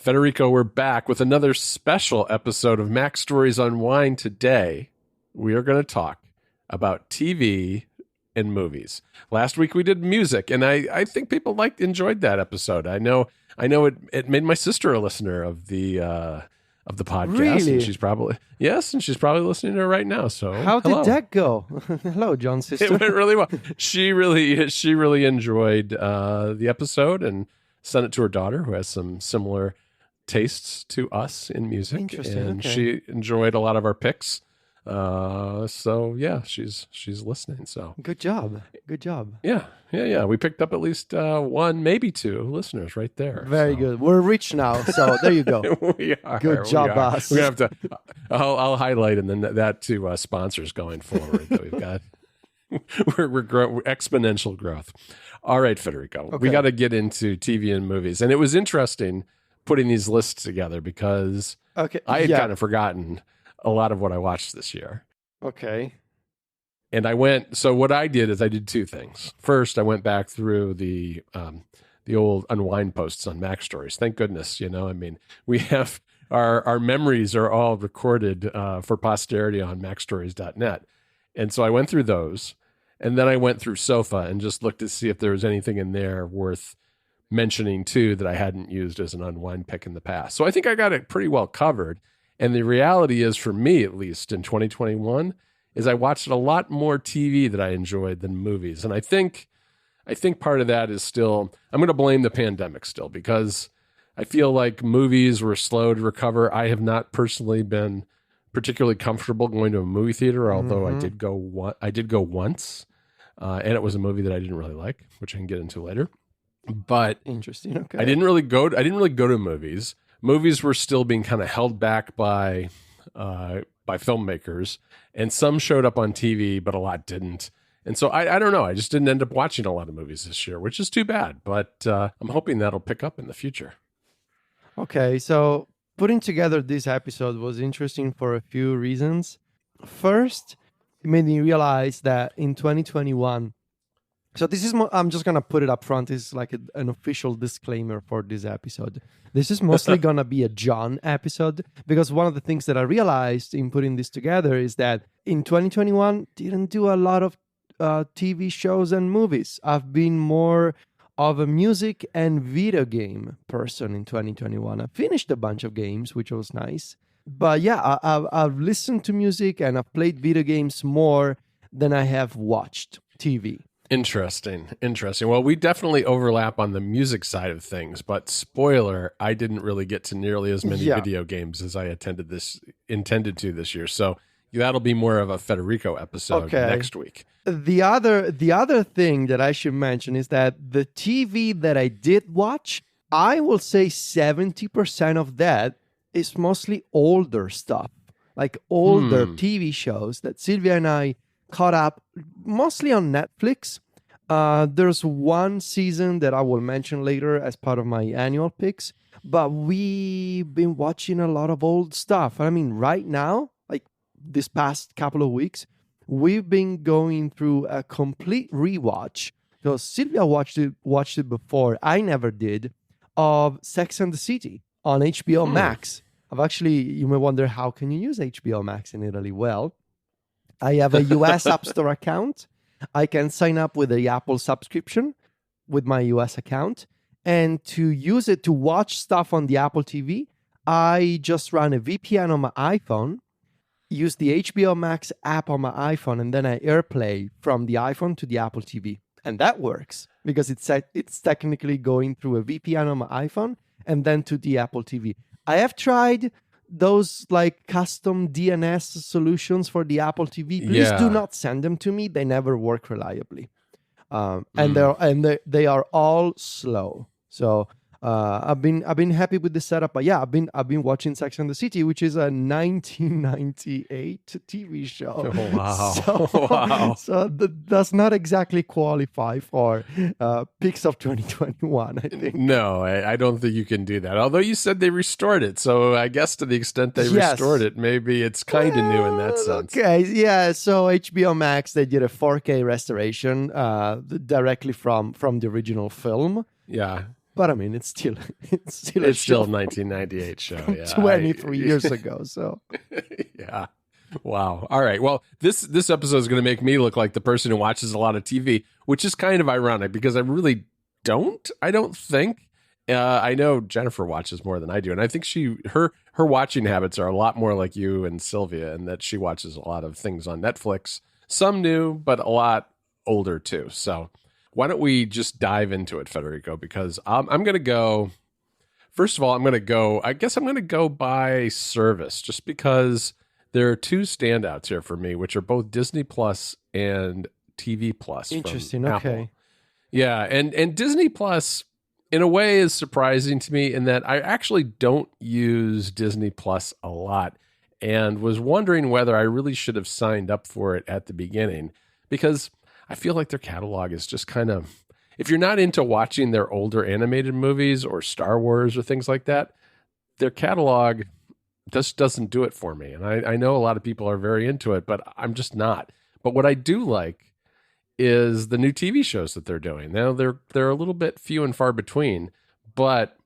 Federico, we're back with another special episode of Mac Stories Unwind. Today, we are going to talk about TV and movies. Last week we did music, and I think people enjoyed that episode. I know it made my sister a listener of the podcast. Really? And she's probably listening to it right now. So how did that go? Hello, John's sister. It went really well. She really enjoyed the episode and sent it to her daughter, who has some similar tastes to us in music. Interesting. And Okay. she enjoyed a lot of our picks. So yeah, she's listening. So Good job. yeah. We picked up at least one, maybe two listeners right there. Very So. good. We're rich now, so there you go. We are. Good job, boss. We're gonna have to. I'll highlight and then that to sponsors going forward that we've got. we're exponential growth. All right, Federico, we Okay. got to get into TV and movies, and it was interesting putting these lists together because Okay. I had kind of forgotten a lot of what I watched this year. Okay. And so what I did is I did two things. First, I went back through the old Unwind posts on Mac Stories. Thank goodness, we have our memories are all recorded for posterity on macstories.net. And so I went through those, and then I went through Sofa and just looked to see if there was anything in there worth mentioning too that I hadn't used as an Unwind pick in the past. So I think I got it pretty well covered. And the reality is, for me at least in 2021, is I watched a lot more TV that I enjoyed than movies. And I think part of that is still, I'm going to blame the pandemic still, because I feel like movies were slow to recover. I have not personally been particularly comfortable going to a movie theater, although I did go once, and it was a movie that I didn't really like, which I can get into later. But Interesting. Okay. I didn't really go to movies. Movies were still being kind of held back by filmmakers, and some showed up on TV, but a lot didn't. And so I don't know. I just didn't end up watching a lot of movies this year, which is too bad. But I'm hoping that'll pick up in the future. Okay, so putting together this episode was interesting for a few reasons. First, it made me realize that in 2021, so this is, I'm just going to put it up front. It's like an official disclaimer for this episode. This is mostly going to be a John episode, because one of the things that I realized in putting this together is that in 2021, didn't do a lot of TV shows and movies. I've been more of a music and video game person in 2021. I finished a bunch of games, which was nice. But yeah, I've listened to music and I've played video games more than I have watched TV. Interesting. Well, we definitely overlap on the music side of things, but spoiler, I didn't really get to nearly as many video games as I intended to this year. So that'll be more of a Federico episode next week. The other thing that I should mention is that the TV that I did watch, I will say 70% of that is mostly older stuff, like older TV shows that Sylvia and I caught up mostly on Netflix. There's one season that I will mention later as part of my annual picks, but we've been watching a lot of old stuff. I mean, right now, like this past couple of weeks, we've been going through a complete rewatch, because Sylvia watched it before. I never did, of Sex and the City on HBO Max. You may wonder, how can you use HBO Max in Italy? Well, I have a US App Store account. I can sign up with the Apple subscription with my US account. And to use it to watch stuff on the Apple TV, I just run a VPN on my iPhone, use the HBO Max app on my iPhone, and then I AirPlay from the iPhone to the Apple TV. And that works because it's technically going through a VPN on my iPhone and then to the Apple TV. I have tried those like custom DNS solutions for the Apple TV. Please do not send them to me. They never work reliably. And they are all slow. So I've been happy with the setup. But yeah, I've been watching Sex and the City, which is a 1998 TV show. Oh, wow. So that does not exactly qualify for picks of 2021, I think. No, I don't think you can do that. Although you said they restored it. So I guess to the extent they restored it, maybe it's kind of new in that sense. Okay, yeah. So HBO Max, they did a 4K restoration directly from the original film. Yeah. But I mean, it's still a It's still show a 1998 show. from Yeah, 23 years ago. So yeah. Wow. All right. Well, this episode is going to make me look like the person who watches a lot of TV, which is kind of ironic because I really don't. I don't think. I know Jennifer watches more than I do, and I think her watching habits are a lot more like you and Sylvia, in that she watches a lot of things on Netflix, some new, but a lot older too. So why don't we just dive into it, Federico? Because I'm going to go. First of all, I guess I'm going to go by service, just because there are two standouts here for me, which are both Disney Plus and TV Plus. interesting. From Okay. Apple. Yeah, and Disney Plus, in a way, is surprising to me in that I actually don't use Disney Plus a lot, and was wondering whether I really should have signed up for it at the beginning, because I feel like their catalog is just kind of, if you're not into watching their older animated movies or Star Wars or things like that, their catalog just doesn't do it for me. And I know a lot of people are very into it, but I'm just not. But what I do like is the new TV shows that they're doing. Now they're a little bit few and far between, but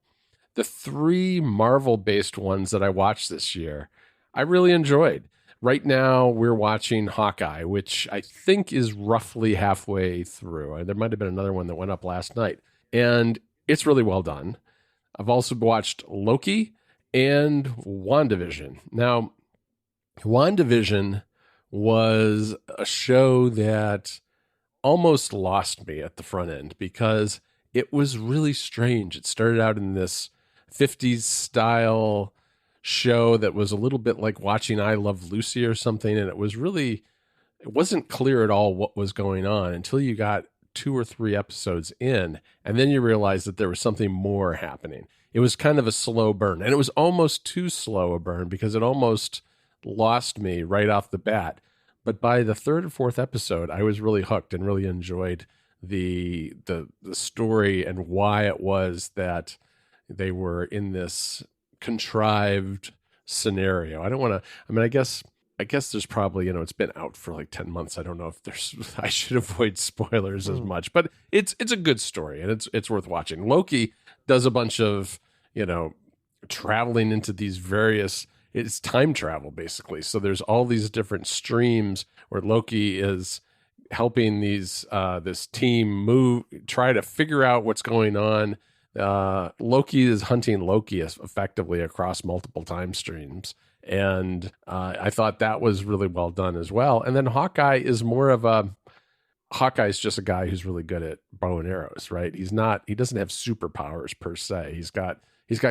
the 3 Marvel-based ones that I watched this year, I really enjoyed. Right now, we're watching Hawkeye, which I think is roughly halfway through. There might have been another one that went up last night, and it's really well done. I've also watched Loki and WandaVision. Now, WandaVision was a show that almost lost me at the front end because it was really strange. It started out in this 50s style show that was a little bit like watching I Love Lucy or something, and it wasn't clear at all what was going on until you got 2 or 3 episodes in, and then you realized that there was something more happening. It was kind of a slow burn, and it was almost too slow a burn because it almost lost me right off the bat. But by the 3rd or 4th episode, I was really hooked and really enjoyed the story and why it was that they were in this contrived scenario. I don't want to, I mean, I guess there's probably, it's been out for like 10 months. I don't know if I should avoid spoilers as much, but it's a good story and it's worth watching. Loki does a bunch of, traveling into these various, it's time travel basically. So there's all these different streams where Loki is helping this team try to figure out what's going on. Loki is hunting Loki effectively across multiple time streams. And I thought that was really well done as well. And then Hawkeye's just a guy who's really good at bow and arrows, right? He doesn't have superpowers per se. He's got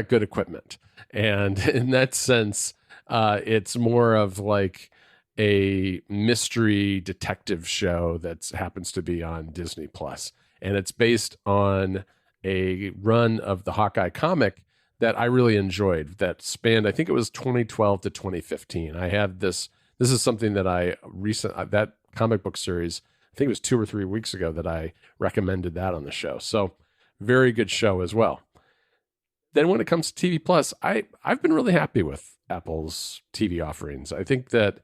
good equipment. And in that sense, it's more of like a mystery detective show that happens to be on Disney Plus. And it's based on a run of the Hawkeye comic that I really enjoyed that spanned, I think it was 2012 to 2015. I have this is something that that comic book series, I think it was 2 or 3 weeks ago that I recommended that on the show. So very good show as well. Then when it comes to TV Plus, I've been really happy with Apple's TV offerings. I think that,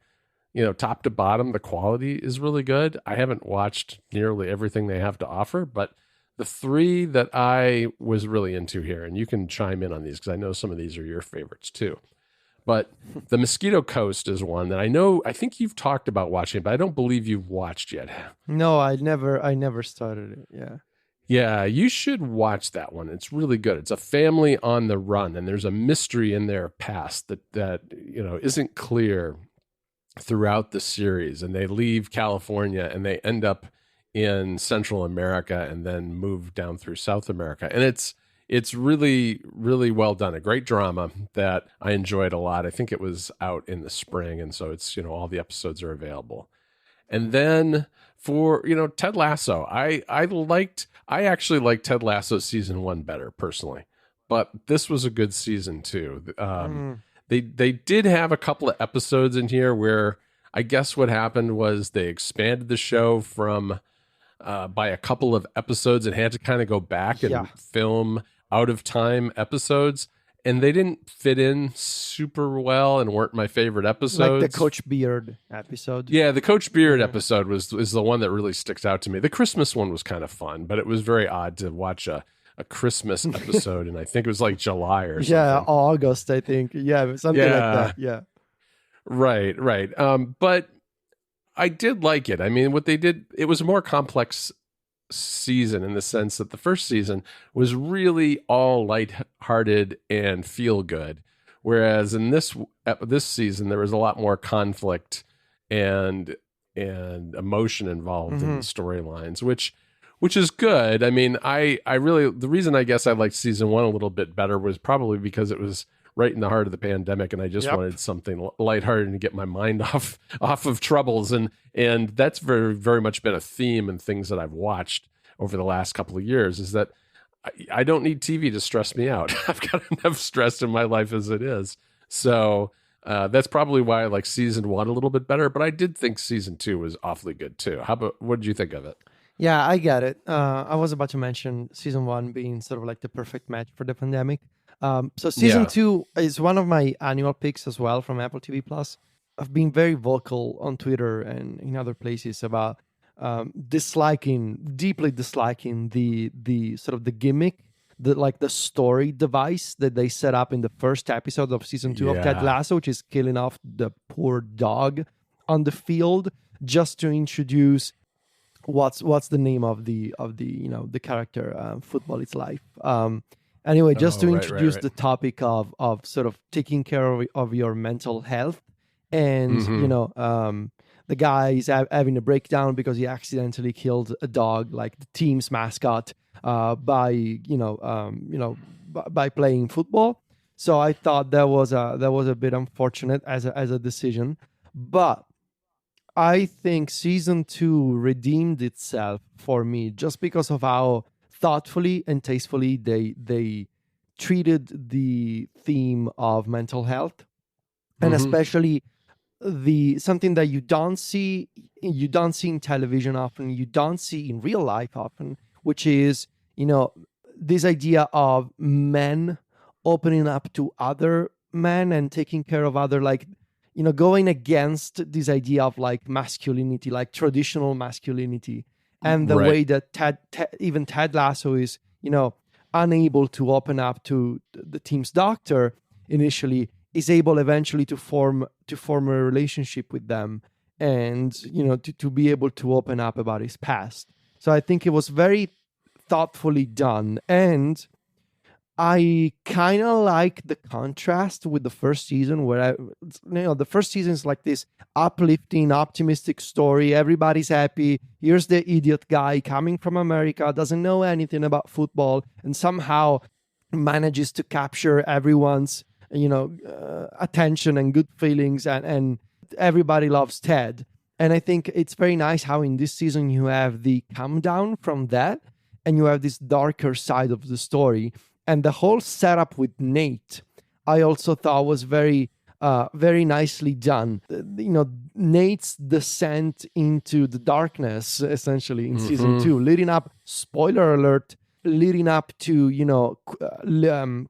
top to bottom, the quality is really good. I haven't watched nearly everything they have to offer, but the 3 that I was really into here, and you can chime in on these because I know some of these are your favorites too. But the Mosquito Coast is one that I think you've talked about watching, but I don't believe you've watched yet. no, I never started it. Yeah. Yeah, you should watch that one. It's really good. It's a family on the run, and there's a mystery in their past that isn't clear throughout the series. And they leave California and they end up in Central America and then move down through South America. And it's really, really well done. A great drama that I enjoyed a lot. I think it was out in the spring, and so it's all the episodes are available. And then for Ted Lasso, I actually liked Ted Lasso season 1 better personally, but this was a good season too. They did have a couple of episodes in here where I guess what happened was they expanded the show from by a couple of episodes and had to kind of go back and film out of time episodes. And they didn't fit in super well and weren't my favorite episodes. Like the Coach Beard episode. Yeah, the Coach Beard episode is the one that really sticks out to me. The Christmas one was kind of fun, but it was very odd to watch a a Christmas episode, and I think it was like July or something. Yeah, August, I think. Yeah, something like that. Yeah. Right, right. But I did like it. I mean, what they did, it was a more complex season in the sense that the first season was really all lighthearted and feel good, whereas in this season there was a lot more conflict and emotion involved in the storylines, which is good. I mean, I really, the reason I guess I liked season one a little bit better was probably because it was right in the heart of the pandemic, and I just wanted something lighthearted to get my mind off of troubles, and that's very, very much been a theme in things that I've watched over the last couple of years, is that I don't need TV to stress me out. I've got enough stress in my life as it is. So that's probably why I like season one a little bit better, but I did think season two was awfully good too. What did you think of it? Yeah, I get it. I was about to mention season one being sort of like the perfect match for the pandemic. So season two is one of my annual picks as well from Apple TV Plus. I've been very vocal on Twitter and in other places about deeply disliking the sort of the gimmick, the story device that they set up in the first episode of season two of Ted Lasso, which is killing off the poor dog on the field just to introduce what's the name of the the character. Football is life. Anyway, just to introduce the topic of sort of taking care of your mental health, and the guy is having a breakdown because he accidentally killed a dog, like the team's mascot, by playing football. So I thought that was a bit unfortunate as a decision, but I think season two redeemed itself for me just because of how thoughtfully and tastefully they treated the theme of mental health, and especially something that you don't see in television often, you don't see in real life often, which is this idea of men opening up to other men and taking care of other, like going against this idea of like masculinity, like traditional masculinity, and the way that even Ted Lasso is, unable to open up to the team's doctor initially, is able eventually to form a relationship with them, and to be able to open up about his past. So I think it was very thoughtfully done, and I kind of like the contrast with the first season, where the first season is like this uplifting, optimistic story. Everybody's happy. Here's the idiot guy coming from America, doesn't know anything about football, and somehow manages to capture everyone's attention and good feelings, and everybody loves Ted. And I think it's very nice how in this season you have the come down from that, and you have this darker side of the story. And the whole setup with Nate, I also thought was very, very nicely done. Nate's descent into the darkness, essentially, in season two, leading up, spoiler alert, leading up to,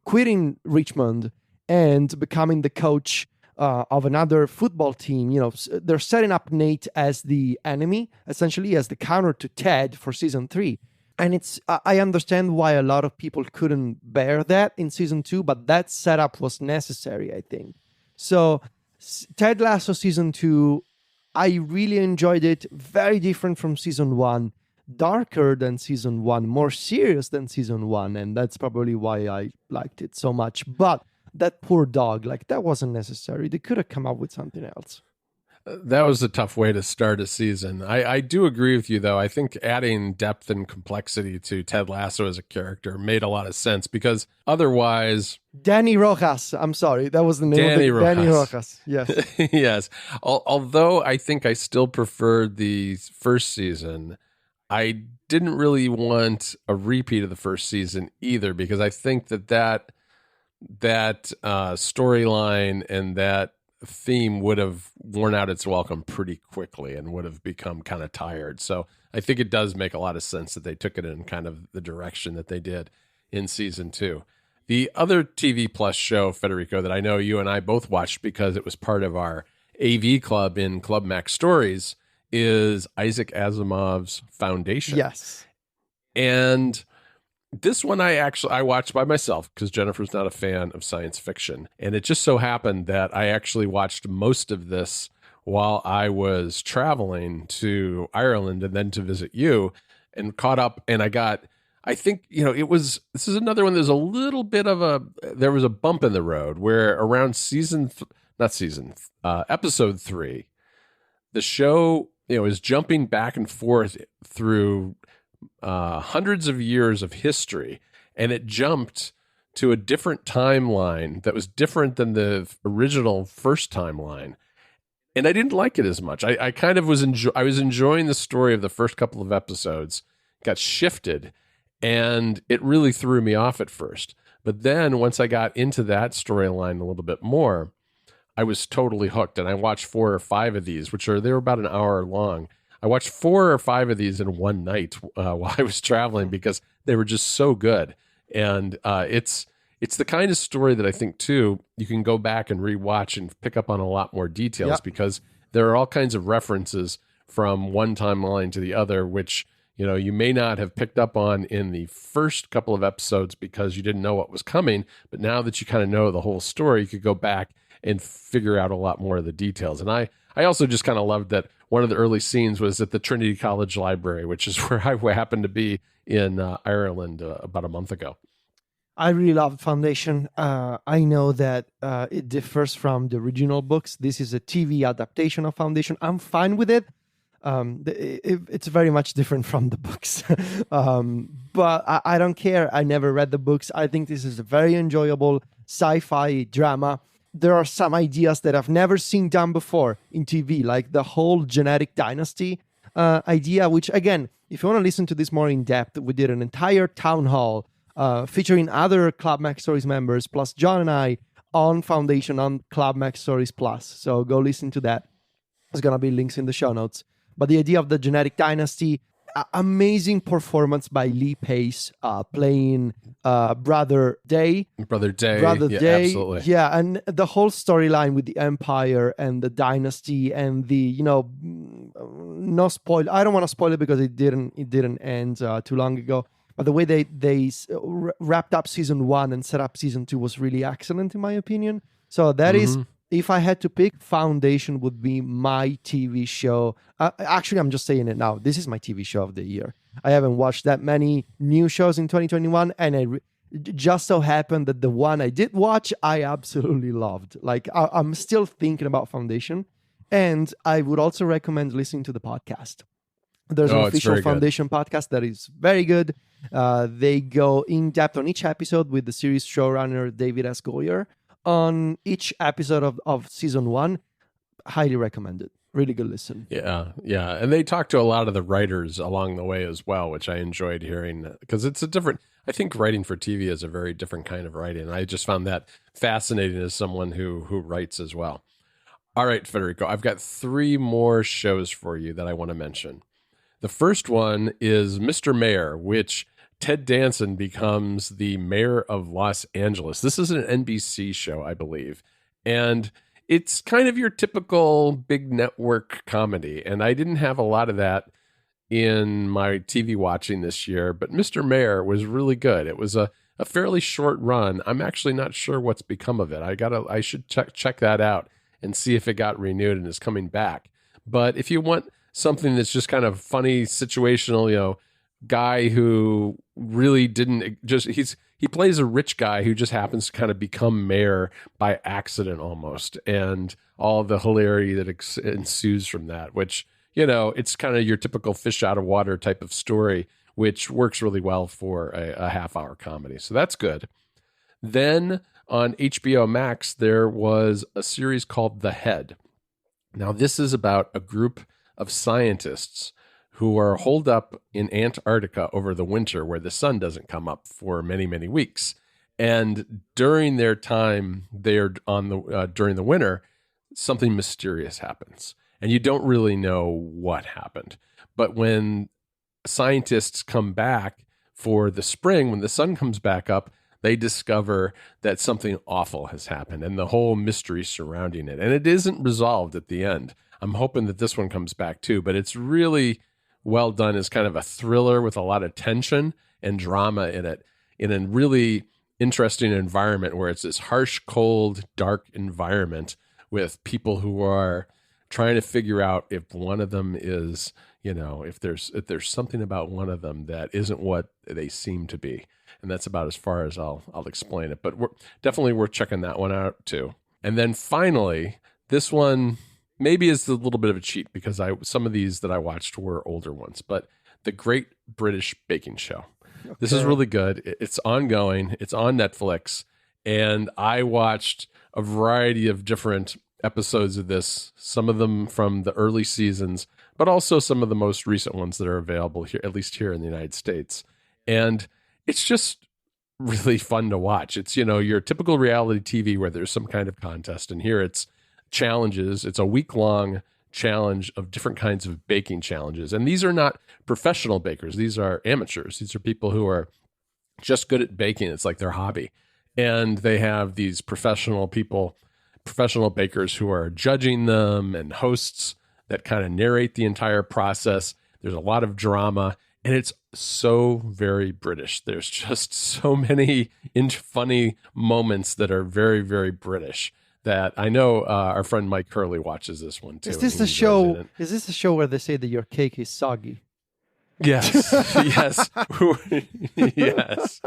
quitting Richmond and becoming the coach of another football team. They're setting up Nate as the enemy, essentially, as the counter to Ted for season three. And I understand why a lot of people couldn't bear that in season two, but that setup was necessary, I think. So Ted Lasso season two, I really enjoyed it. Very different from season one, darker than season one, more serious than season one. And that's probably why I liked it so much. But that poor dog, like, that wasn't necessary. They could have come up with something else. That was a tough way to start a season. I do agree with you, though. I think adding depth and complexity to Ted Lasso as a character made a lot of sense, because otherwise... Danny Rojas. I'm sorry. That was the name of it. Danny Rojas. Yes. Yes. Although I think I still preferred the first season, I didn't really want a repeat of the first season either, because I think that storyline and that theme would have worn out its welcome pretty quickly and would have become kind of tired. So I think it does make a lot of sense that they took it in kind of the direction that they did in season two. The other TV Plus show, Federico, that I know you and I both watched because it was part of our AV club in Club Max Stories, is Isaac Asimov's Foundation. Yes. And This one I watched by myself because Jennifer's not a fan of science fiction. And it just so happened that I actually watched most of this while I was traveling to Ireland and then to visit you, and caught up. And I think, this is another one. There's a little bit of there was a bump in the road where around episode 3, the show, is jumping back and forth through hundreds of years of history, and it jumped to a different timeline that was different than the original first timeline, and I didn't like it as much. I kind of I was enjoying the story of the first couple of episodes, got shifted, and it really threw me off at first. But then once I got into that storyline a little bit more, I was totally hooked, and I watched 4 or 5 of these, they were about an hour long. I watched 4 or 5 of these in one night while I was traveling because they were just so good. And it's the kind of story that I think, too, you can go back and rewatch and pick up on a lot more details, because there are all kinds of references from one timeline to the other, which, you may not have picked up on in the first couple of episodes because you didn't know what was coming. But now that you kind of know the whole story, you could go back and figure out a lot more of the details. And I also just kind of loved that one of the early scenes was at the Trinity College Library, which is where I happened to be in Ireland about a month ago. I really loved Foundation. I know that it differs from the original books. This is a TV adaptation of Foundation. I'm fine with it. It's very much different from the books. But I don't care. I never read the books. I think this is a very enjoyable sci-fi drama. There are some ideas that I've never seen done before in TV, like the whole genetic dynasty idea, which, again, if you want to listen to this more in depth, we did an entire town hall featuring other Club Mac Stories members, plus John and I, on Foundation on Club Mac Stories Plus. So go listen to that. There's going to be links in the show notes. But the idea of the genetic dynasty, amazing performance by Lee Pace playing Brother Day. Brother Day. Absolutely. Yeah, and the whole storyline with the Empire and the dynasty and the, no spoil. I don't want to spoil it because it didn't end too long ago. But the way they wrapped up season 1 and set up season 2 was really excellent, in my opinion. So that is, if I had to pick, Foundation would be my TV show. Actually, I'm just saying it now. This is my TV show of the year. I haven't watched that many new shows in 2021, and it just so happened that the one I did watch, I absolutely loved. Like, I'm still thinking about Foundation, and I would also recommend listening to the podcast. There's an official Foundation podcast that is very good. They go in depth on each episode with the series showrunner David S. Goyer on each episode of season 1. Highly recommended. Really good listen. Yeah. And they talk to a lot of the writers along the way as well, which I enjoyed hearing, because it's I think writing for TV is a very different kind of writing. I just found that fascinating as someone who writes as well. All right, Federico, I've got 3 more shows for you that I want to mention. The first one is Mr. Mayor, which Ted Danson becomes the mayor of Los Angeles. This is an NBC show, I believe. And it's kind of your typical big network comedy. And I didn't have a lot of that in my TV watching this year, but Mr. Mayor was really good. It was a fairly short run. I'm actually not sure what's become of it. I should check that out and see if it got renewed and is coming back. But if you want something that's just kind of funny, situational, guy who really he plays a rich guy who just happens to kind of become mayor by accident almost, and all the hilarity that ensues from that, which, it's kind of your typical fish out of water type of story, which works really well for a half-hour comedy. So that's good. Then on HBO Max, there was a series called The Head. Now, this is about a group of scientists who are holed up in Antarctica over the winter, where the sun doesn't come up for many, many weeks. And during their time there during the winter, something mysterious happens. And you don't really know what happened. But when scientists come back for the spring, when the sun comes back up, they discover that something awful has happened and the whole mystery surrounding it. And it isn't resolved at the end. I'm hoping that this one comes back too, but it's really well done as kind of a thriller with a lot of tension. and drama in it in a really interesting environment where it's this harsh, cold, dark environment with people who are trying to figure out if one of them is, if there's something about one of them that isn't what they seem to be. And that's about as far as I'll explain it. But we're definitely worth checking that one out too. And then finally, this one maybe is a little bit of a cheat because some of these that I watched were older ones, but The Great British Baking Show. Okay. This is really good. It's ongoing. It's on Netflix. And I watched a variety of different episodes of this, some of them from the early seasons, but also some of the most recent ones that are available here, at least here in the United States. And it's just really fun to watch. It's, your typical reality TV where there's some kind of contest. And here it's challenges. It's a week-long challenge of different kinds of baking challenges. And these are not professional bakers. These are amateurs. These are people who are just good at baking. It's like their hobby. And they have these professional bakers who are judging them and hosts that kind of narrate the entire process. There's a lot of drama, and it's so very British. There's just so many funny moments that are very, very British that I know our friend Mike Curley watches this one too. Is this a show? Is this a show where they say that your cake is soggy? Yes, yes, yes.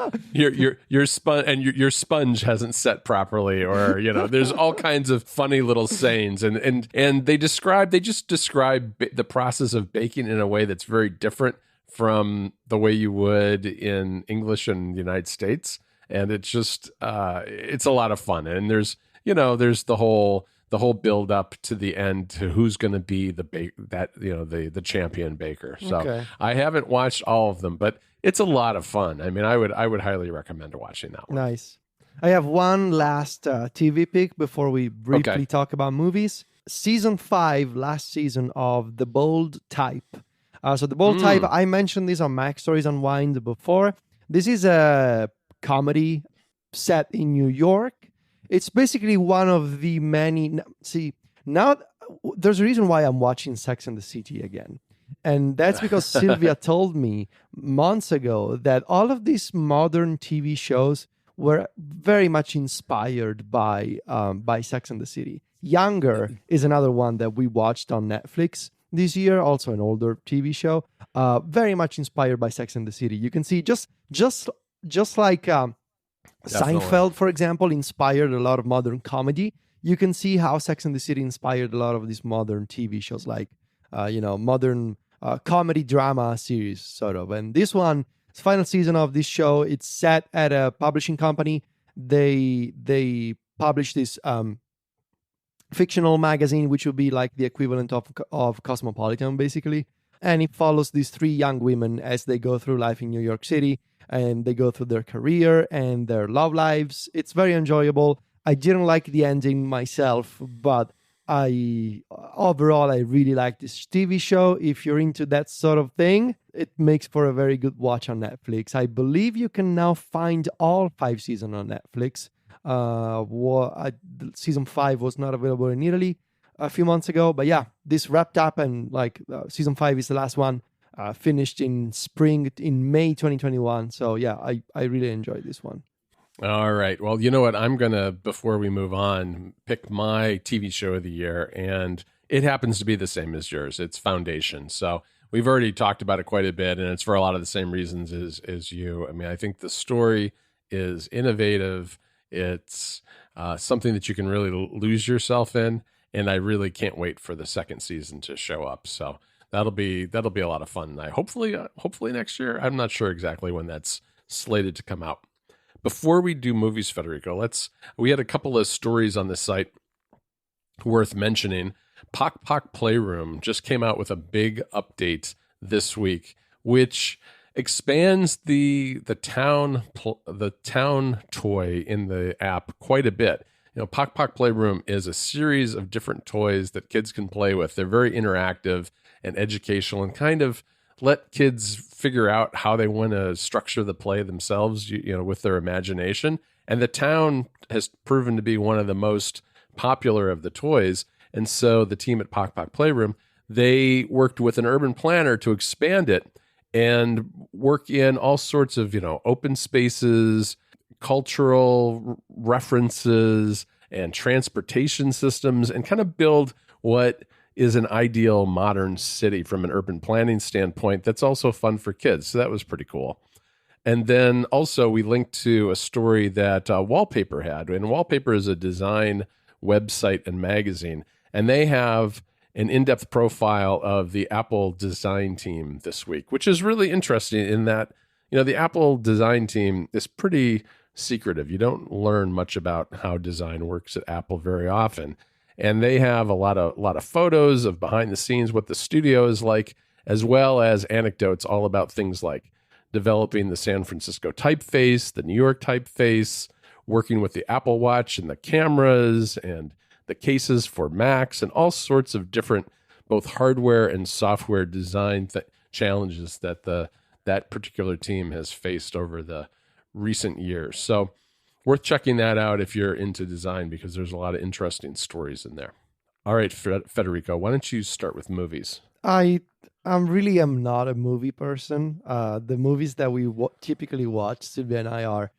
Your sponge hasn't set properly, or there's all kinds of funny little sayings, and they just describe the process of baking in a way that's very different from the way you would in English in the United States, and it's just it's a lot of fun, and there's the whole build up to the end to who's going to be the champion baker. So okay. I haven't watched all of them, but it's a lot of fun. I mean, I would highly recommend watching that one. Nice. I have one last TV pick before we briefly talk about movies. Season 5, last season of The Bold Type. So The Bold Type, I mentioned this on Mac Stories Unwind before. This is a comedy set in New York. It's basically one of the many... See, now there's a reason why I'm watching Sex and the City again. And that's because Sylvia told me months ago that all of these modern TV shows were very much inspired by Sex and the City. Younger is another one that we watched on Netflix this year, also an older TV show, very much inspired by Sex and the City. You can see just like... Seinfeld, for example, inspired a lot of modern comedy. You can see how Sex and the City inspired a lot of these modern TV shows, like, modern comedy drama series, sort of. And this one, it's final season of this show. It's set at a publishing company. They publish this fictional magazine, which would be like the equivalent of Cosmopolitan, basically. And it follows these 3 young women as they go through life in New York City. And they go through their career and their love lives. It's very enjoyable. I didn't like the ending myself, but overall I really like this TV show. If you're into that sort of thing, it makes for a very good watch on Netflix. I believe you can now find all 5 seasons on Netflix. Season 5 was not available in Italy a few months ago, but yeah, this wrapped up, and season 5 is the last one. Finished in May 2021. So yeah, I really enjoyed this one. All right. Well, you know what? I'm going to, before we move on, pick my TV show of the year. And it happens to be the same as yours. It's Foundation. So we've already talked about it quite a bit, and it's for a lot of the same reasons as you. I mean, I think the story is innovative. It's something that you can really lose yourself in. And I really can't wait for the second season to show up. So that'll be a lot of fun. Hopefully next year. I'm not sure exactly when that's slated to come out. Before we do movies, Federico, we had a couple of stories on the site worth mentioning. Pock Pock Playroom just came out with a big update this week, which expands the town toy in the app quite a bit. Pock Pock Playroom is a series of different toys that kids can play with. They're very interactive and educational, and kind of let kids figure out how they want to structure the play themselves, with their imagination. And the town has proven to be one of the most popular of the toys. And so the team at Pock Pock Playroom, they worked with an urban planner to expand it. and work in all sorts of, open spaces, cultural references, and transportation systems, and kind of build what is an ideal modern city from an urban planning standpoint that's also fun for kids. So that was pretty cool. And then also we linked to a story that Wallpaper had. And Wallpaper is a design website and magazine. And they have an in-depth profile of the Apple design team this week, which is really interesting in that, the Apple design team is pretty secretive. You don't learn much about how design works at Apple very often. And they have a lot of photos of behind the scenes, what the studio is like, as well as anecdotes all about things like developing the San Francisco typeface, the New York typeface, working with the Apple Watch and the cameras and the cases for Macs, and all sorts of different both hardware and software design challenges that that particular team has faced over the recent years. So worth checking that out if you're into design, because there's a lot of interesting stories in there. All right, Federico, why don't you start with movies? I really am not a movie person. The movies that we typically watch, Sylvia and I, are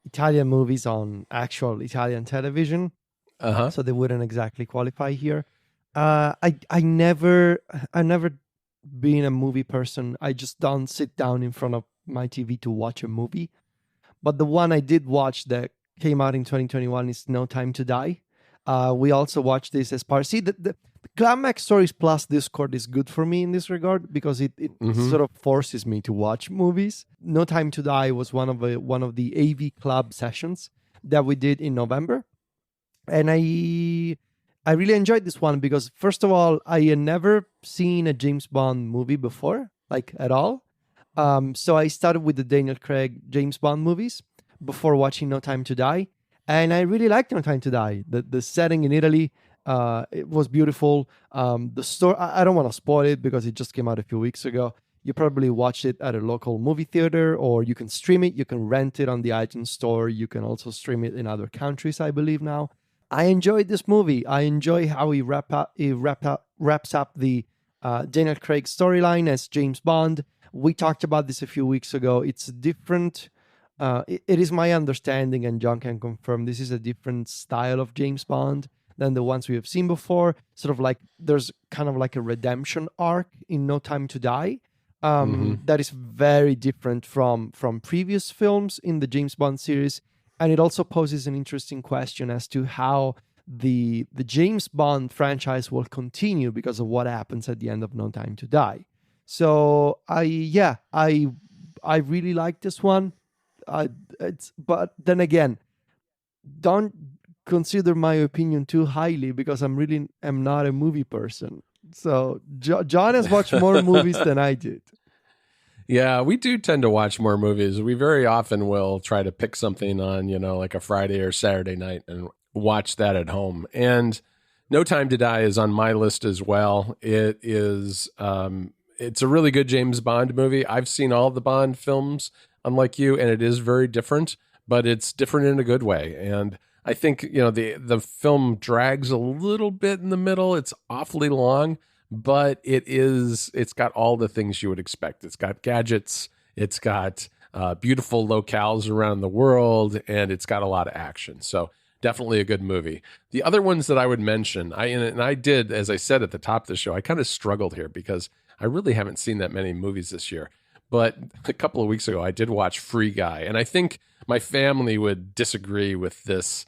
Italian movies on actual Italian television. So they wouldn't exactly qualify here. I never been a movie person. I just don't sit down in front of my TV to watch a movie. But the one I did watch that came out in 2021 is No Time to Die. We also watched this as part. See, the Climax Stories Plus Discord is good for me in this regard, because it sort of forces me to watch movies. No Time to Die was one of the AV Club sessions that we did in November. And I really enjoyed this one because, first of all, I had never seen a James Bond movie before, like at all. So I started with the Daniel Craig James Bond movies before watching No Time to Die. And I really liked No Time to Die. The setting in Italy, it was beautiful. The story, I don't want to spoil it because it just came out a few weeks ago. You probably watched it at a local movie theater, or you can stream it. You can rent it on the iTunes store. You can also stream it in other countries, I believe now. I enjoyed this movie. I enjoy how he wraps up the Daniel Craig storyline as James Bond. We talked about this a few weeks ago. It's different. It is my understanding, and John can confirm, this is a different style of James Bond than the ones we have seen before. Sort of like there's kind of like a redemption arc in No Time to Die that is very different from previous films in the James Bond series. And it also poses an interesting question as to how the James Bond franchise will continue because of what happens at the end of No Time to Die. So I really like this one. But then again, don't consider my opinion too highly, because I'm not a movie person. So John has watched more movies than I did. Yeah, we do tend to watch more movies. We very often will try to pick something on, like a Friday or Saturday night and watch that at home. And No Time to Die is on my list as well. It is, it's a really good James Bond movie. I've seen all the Bond films, unlike you, and it is very different, but it's different in a good way. And I think, the film drags a little bit in the middle. It's awfully long, but it's got all the things you would expect. It's got gadgets, it's got beautiful locales around the world, and it's got a lot of action. So definitely a good movie. The other ones that I would mention, I did, as I said at the top of the show, I kind of struggled here because I really haven't seen that many movies this year. But a couple of weeks ago, I did watch Free Guy, and I think my family would disagree with this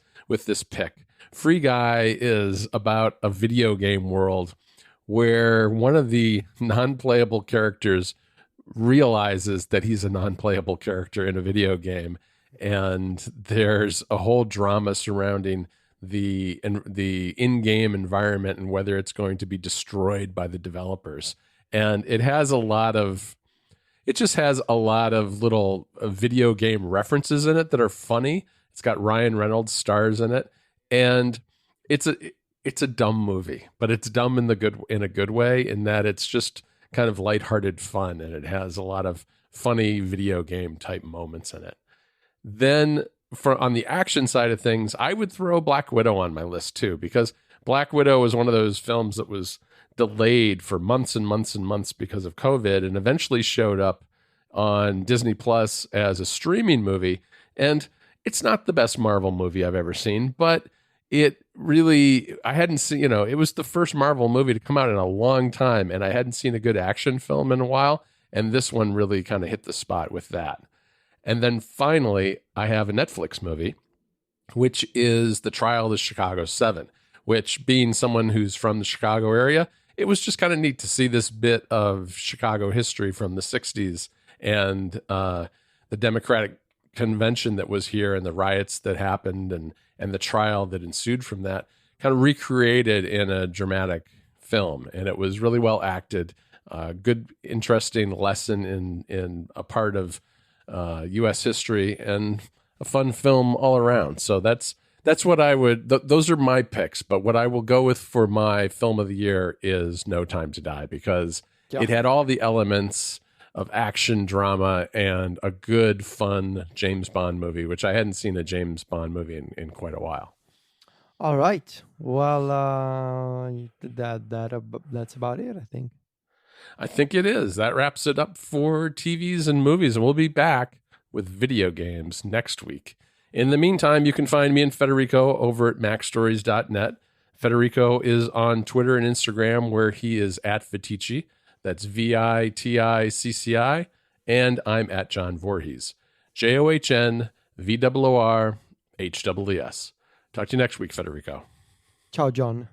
pick. Free Guy is about a video game world where one of the non-playable characters realizes that he's a non-playable character in a video game, and there's a whole drama surrounding the in-game environment and whether it's going to be destroyed by the developers. And it has just has a lot of little video game references in it that are funny. It's got Ryan Reynolds stars in it, and it's a dumb movie, but it's dumb in a good way, in that it's just kind of lighthearted fun, and it has a lot of funny video game type moments in it. Then on the action side of things, I would throw Black Widow on my list too, because Black Widow was one of those films that was delayed for months and months and months because of COVID, and eventually showed up on Disney Plus as a streaming movie. And it's not the best Marvel movie I've ever seen, but it really, I hadn't seen, it was the first Marvel movie to come out in a long time, and I hadn't seen a good action film in a while. And this one really kind of hit the spot with that. And then finally, I have a Netflix movie, which is The Trial of the Chicago 7, which, being someone who's from the Chicago area, it was just kind of neat to see this bit of Chicago history from the 60s and the Democratic convention that was here and the riots that happened and the trial that ensued from that, kind of recreated in a dramatic film. And it was really well acted, good, interesting lesson in a part of U.S. history, and a fun film all around. So that's what I would, those are my picks. But what I will go with for my film of the year is No Time to Die, because it had all the elements of action, drama, and a good, fun James Bond movie, which I hadn't seen a James Bond movie in quite a while. All right. Well, that's about it, I think. I think it is. That wraps it up for TVs and movies, and we'll be back with video games next week. In the meantime, you can find me and Federico over at macstories.net. Federico is on Twitter and Instagram, where he is at Vitici. That's VITICCI. And I'm at John Voorhees. JOHNVOORHEES. Talk to you next week, Federico. Ciao, John.